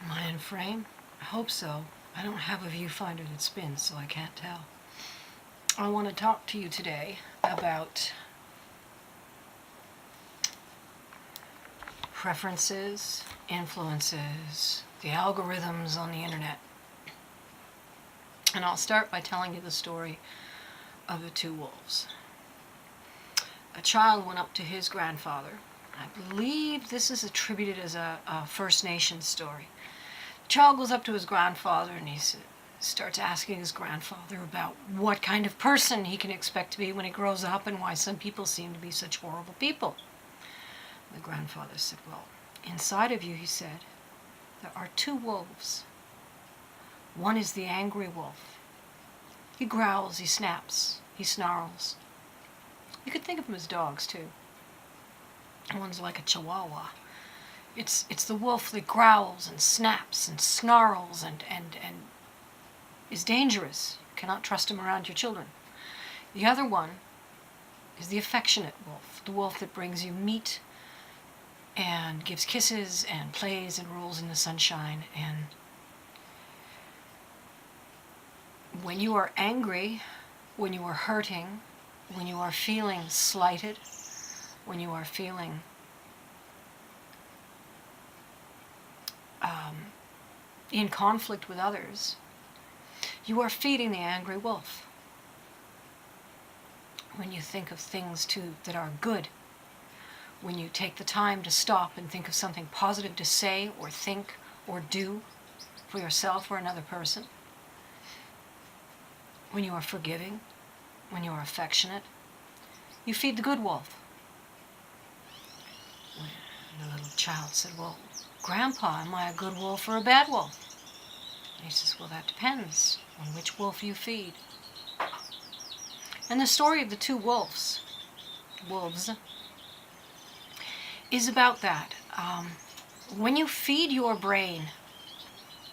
Am I in frame? I hope so. I don't have a viewfinder that spins, so I can't tell. I want to talk to you today about preferences, influences, the algorithms on the internet. And I'll start by telling you the story of the two wolves. A child went up to his grandfather. I believe this is attributed as a First Nations story. The child goes up to his grandfather and he starts asking his grandfather about what kind of person he can expect to be when he grows up and why some people seem to be such horrible people. The grandfather said, well, inside of you, he said, there are two wolves. One is the angry wolf. He growls, he snaps, he snarls. You could think of them as dogs, too. One's like a chihuahua. It's the wolf that growls and snaps and snarls and is dangerous. You cannot trust him around your children. The other one is the affectionate wolf, the wolf that brings you meat and gives kisses and plays and rolls in the sunshine. And when you are angry, when you are hurting, when you are feeling slighted, when you are feeling in conflict with others, you are feeding the angry wolf. When you think of things too that are good, when you take the time to stop and think of something positive to say or think or do for yourself or another person, when you are forgiving, when you are affectionate, you feed the good wolf. And the little child said, well, Grandpa, am I a good wolf or a bad wolf? And he says, well, that depends on which wolf you feed. And the story of the two wolves is about that. When you feed your brain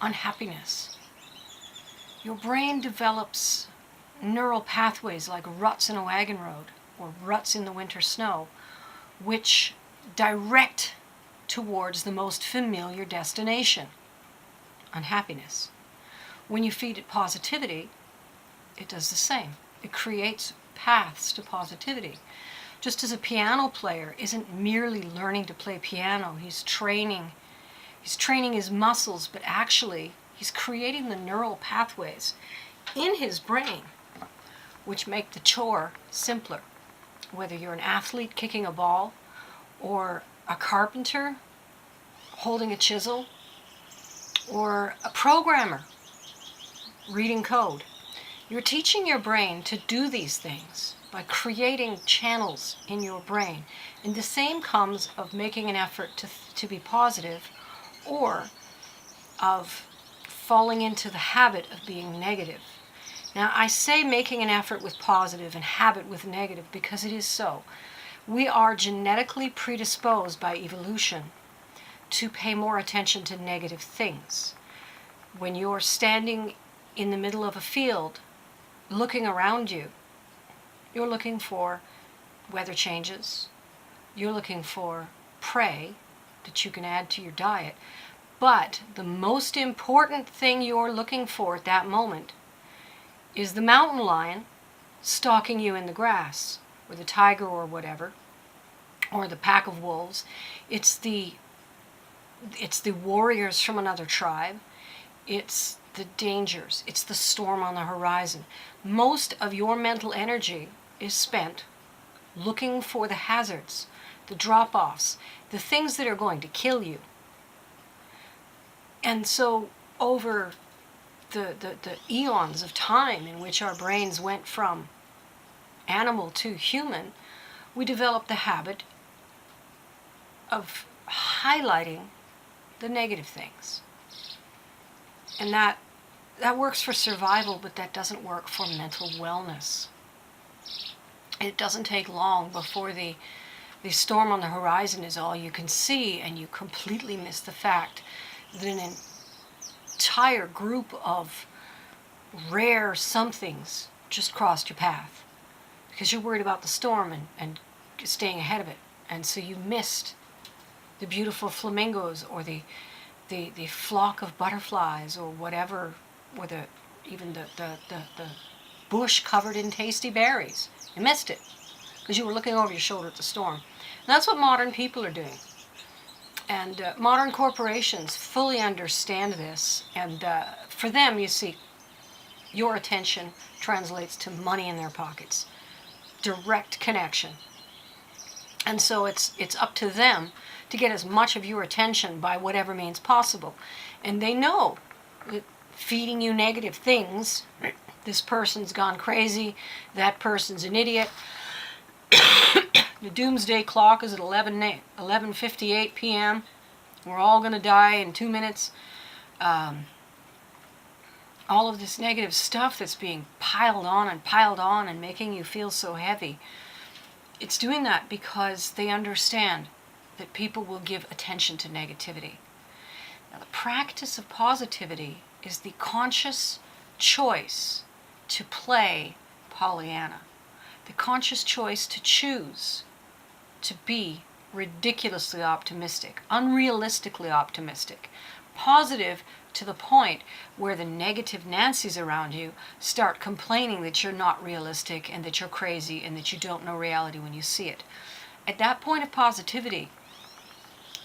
unhappiness, your brain develops neural pathways like ruts in a wagon road or ruts in the winter snow, which direct towards the most familiar destination, unhappiness. When you feed it positivity, it does the same. It creates paths to positivity. Just as a piano player isn't merely learning to play piano, he's training his muscles, but actually he's creating the neural pathways in his brain which make the chore simpler. Whether you're an athlete kicking a ball or a carpenter holding a chisel or a programmer reading code, you're teaching your brain to do these things by creating channels in your brain. And the same comes of making an effort to be positive or of falling into the habit of being negative. Now, I say making an effort with positive and habit with negative because it is so. We are genetically predisposed by evolution to pay more attention to negative things. When you're standing in the middle of a field, looking around you, you're looking for weather changes, you're looking for prey that you can add to your diet, but the most important thing you're looking for at that moment is the mountain lion stalking you in the grass, or the tiger or whatever, or the pack of wolves. It's the warriors from another tribe. It's the dangers. It's the storm on the horizon. Most of your mental energy is spent looking for the hazards, the drop-offs, the things that are going to kill you. And so over the eons of time in which our brains went from animal to human, we developed the habit of highlighting the negative things. And that works for survival, but that doesn't work for mental wellness. It doesn't take long before the storm on the horizon is all you can see, and you completely miss the fact that an entire group of rare somethings just crossed your path because you're worried about the storm and staying ahead of it. And so you missed the beautiful flamingos or the the flock of butterflies or whatever, or even the bush covered in tasty berries. You missed it because you were looking over your shoulder at the storm. And that's what modern people are doing. And modern corporations fully understand this. And for them, you see, your attention translates to money in their pockets. Direct connection. And so it's up to them to get as much of your attention by whatever means possible. And they know that feeding you negative things, this person's gone crazy, that person's an idiot, the doomsday clock is at 11:58 p.m., we're all going to die in 2 minutes, all of this negative stuff that's being piled on and making you feel so heavy. It's doing that because they understand that people will give attention to negativity. Now, the practice of positivity is the conscious choice to play Pollyanna, the conscious choice to choose to be ridiculously optimistic, unrealistically optimistic, positive to the point where the negative Nancys around you start complaining that you're not realistic and that you're crazy and that you don't know reality when you see it. At that point of positivity,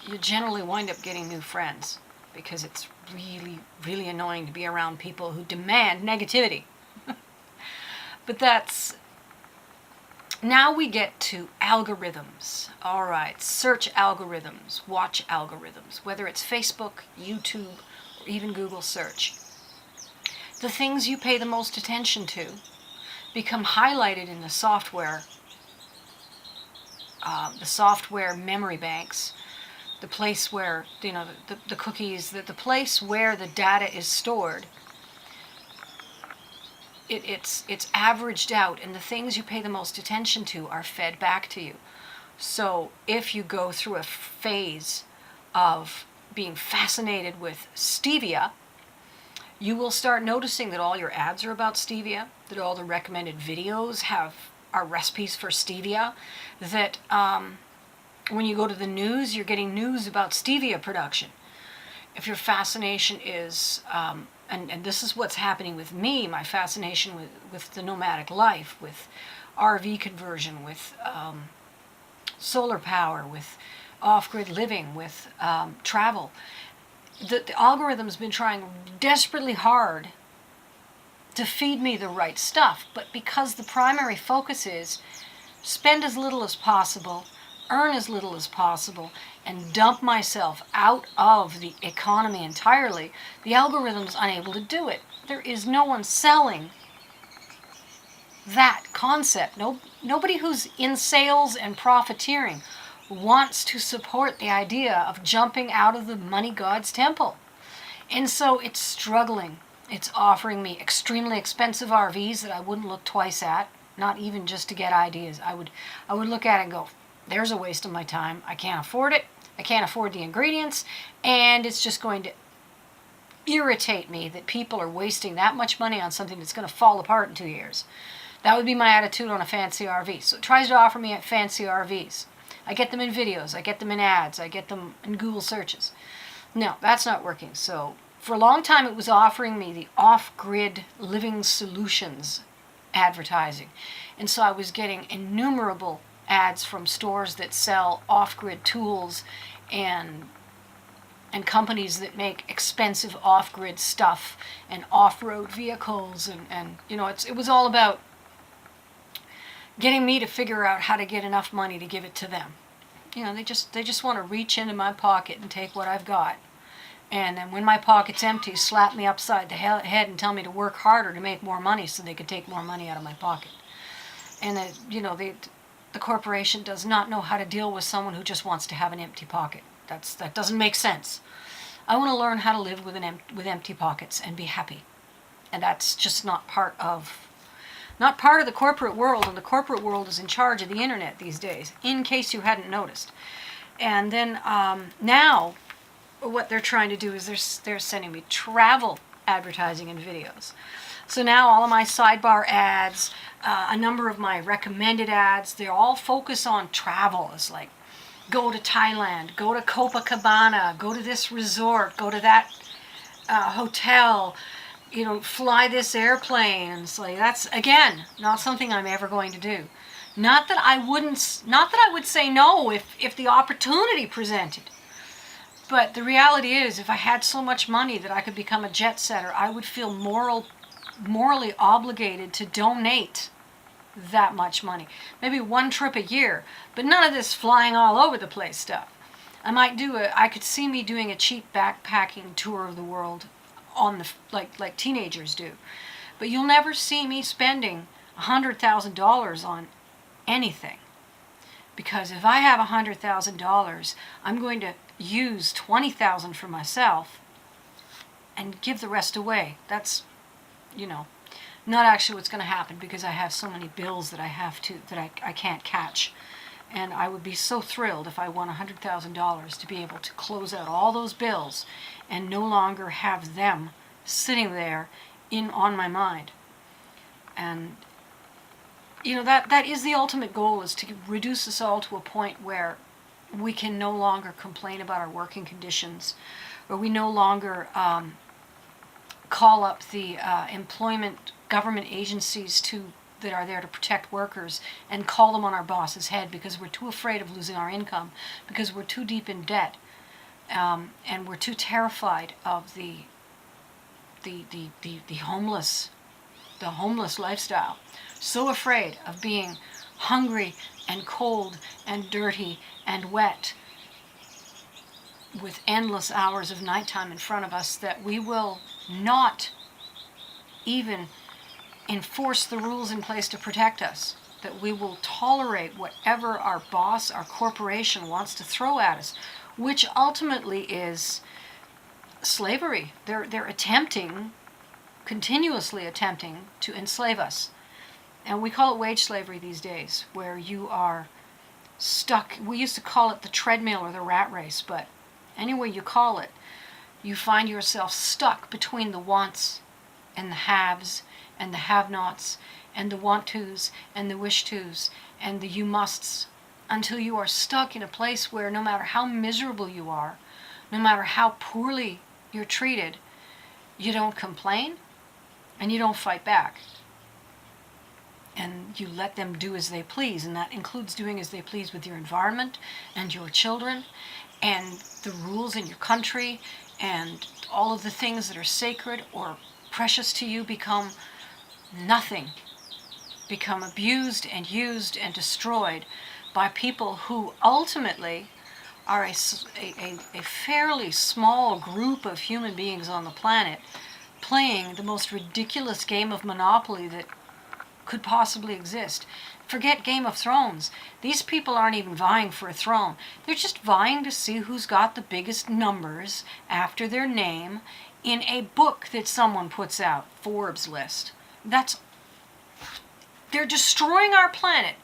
you generally wind up getting new friends because it's really, really annoying to be around people who demand negativity. But now we get to algorithms. All right, search algorithms, watch algorithms, whether it's Facebook, YouTube, or even Google search. The things you pay the most attention to become highlighted in the software memory banks, the place where, the cookies, the place where the data is stored. It's averaged out, and the things you pay the most attention to are fed back to you. So if you go through a phase of being fascinated with stevia, you will start noticing that all your ads are about stevia, that all the recommended videos are recipes for stevia, that when you go to the news, you're getting news about stevia production. If your fascination is, and this is what's happening with me, my fascination with the nomadic life, with RV conversion, with solar power, with off-grid living, with travel. The algorithm's been trying desperately hard to feed me the right stuff, but because the primary focus is spend as little as possible, earn as little as possible, and dump myself out of the economy entirely, the algorithm's unable to do it. There is no one selling that concept. Nobody who's in sales and profiteering wants to support the idea of jumping out of the money god's temple. And so it's struggling. It's offering me extremely expensive RVs that I wouldn't look twice at, not even just to get ideas. I would look at it and go, there's a waste of my time. I can't afford it. I can't afford the ingredients, and it's just going to irritate me that people are wasting that much money on something that's going to fall apart in 2 years. That would be my attitude on a fancy RV. So it tries to offer me fancy RVs. I get them in videos. I get them in ads. I get them in Google searches. No, that's not working. So for a long time, it was offering me the off-grid living solutions advertising. And so I was getting innumerable ads from stores that sell off-grid tools and companies that make expensive off-grid stuff and off-road vehicles, and it was all about getting me to figure out how to get enough money to give it to them. They just want to reach into my pocket and take what I've got, and then when my pocket's empty, slap me upside the head and tell me to work harder to make more money so they could take more money out of my pocket. And the corporation does not know how to deal with someone who just wants to have an empty pocket. That doesn't make sense. I want to learn how to live with empty pockets and be happy, and that's just not part of the corporate world. And the corporate world is in charge of the internet these days, in case you hadn't noticed. And then now, what they're trying to do is they're sending me travel advertising and videos. So now all of my sidebar ads, a number of my recommended ads, they all focus on travel. It's like, go to Thailand, go to Copacabana, go to this resort, go to that hotel, fly this airplane. And it's like, that's, again, not something I'm ever going to do. Not that I would say no if the opportunity presented. But the reality is, if I had so much money that I could become a jet setter, I would feel morally obligated to donate that much money. Maybe one trip a year, but none of this flying all over the place stuff. I could see me doing a cheap backpacking tour of the world on the like teenagers do. But you'll never see me spending $100,000 on anything. Because if I have $100,000, I'm going to use $20,000 for myself and give the rest away. That's, not actually what's going to happen, because I have so many bills that I can't catch. And I would be so thrilled if I won $100,000 to be able to close out all those bills and no longer have them sitting there on my mind. And that is the ultimate goal, is to reduce us all to a point where we can no longer complain about our working conditions, or we no longer call up the employment government agencies that are there to protect workers and call them on our boss's head because we're too afraid of losing our income, because we're too deep in debt, and we're too terrified of the homeless lifestyle. So afraid of being hungry and cold and dirty and wet with endless hours of nighttime in front of us that we will not even enforce the rules in place to protect us, that we will tolerate whatever our boss, our corporation wants to throw at us, which ultimately is slavery. They're continuously attempting to enslave us. And we call it wage slavery these days, where you are stuck. We used to call it the treadmill or the rat race, but any way you call it, you find yourself stuck between the wants and the haves and the have-nots and the want-tos and the wish-tos and the you-musts, until you are stuck in a place where no matter how miserable you are, no matter how poorly you're treated, you don't complain and you don't fight back. And you let them do as they please, and that includes doing as they please with your environment and your children and the rules in your country, and all of the things that are sacred or precious to you become nothing, become abused and used and destroyed by people who ultimately are a fairly small group of human beings on the planet playing the most ridiculous game of Monopoly that could possibly exist. Forget Game of Thrones. These people aren't even vying for a throne. They're just vying to see who's got the biggest numbers after their name in a book that someone puts out, Forbes list. They're destroying our planet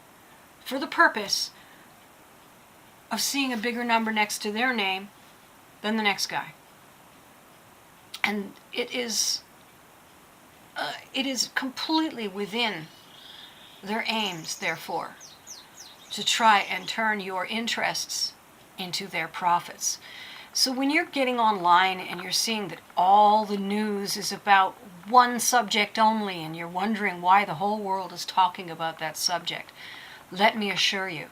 for the purpose of seeing a bigger number next to their name than the next guy. And it is completely within their aims, therefore, to try and turn your interests into their profits. So when you're getting online and you're seeing that all the news is about one subject only, and you're wondering why the whole world is talking about that subject, let me assure you,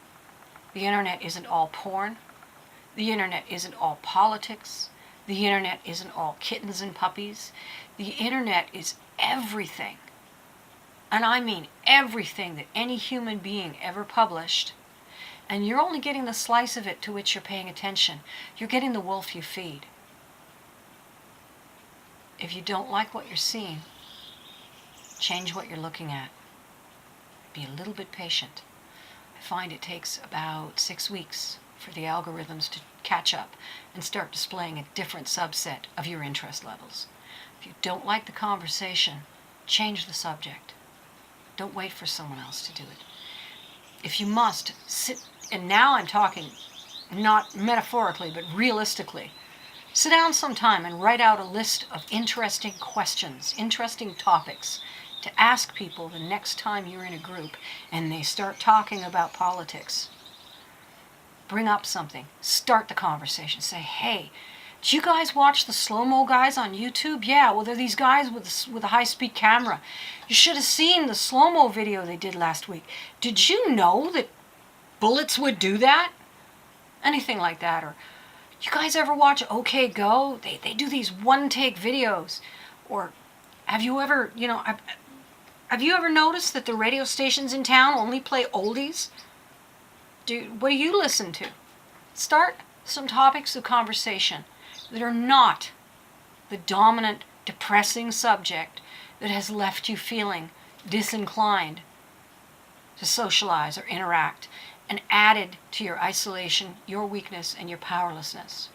the internet isn't all porn. The internet isn't all politics. The internet isn't all kittens and puppies. The internet is everything. And I mean everything that any human being ever published. And you're only getting the slice of it to which you're paying attention. You're getting the wolf you feed. If you don't like what you're seeing, change what you're looking at. Be a little bit patient. I find it takes about 6 weeks for the algorithms to catch up and start displaying a different subset of your interest levels. If you don't like the conversation, change the subject. Don't wait for someone else to do it. If you must, sit, and now I'm talking not metaphorically, but realistically, sit down sometime and write out a list of interesting questions, interesting topics to ask people the next time you're in a group and they start talking about politics. bring up something, start the conversation, say, hey, did you guys watch the slow-mo guys on YouTube? Yeah, well, they're these guys with a high-speed camera. You should have seen the slow-mo video they did last week. Did you know that bullets would do that? Anything like that. Or, you guys ever watch OK Go? They do these one-take videos. Or, have you ever, have you ever noticed that the radio stations in town only play oldies? What do you listen to? Start some topics of conversation that are not the dominant, depressing subject that has left you feeling disinclined to socialize or interact and added to your isolation, your weakness, and your powerlessness.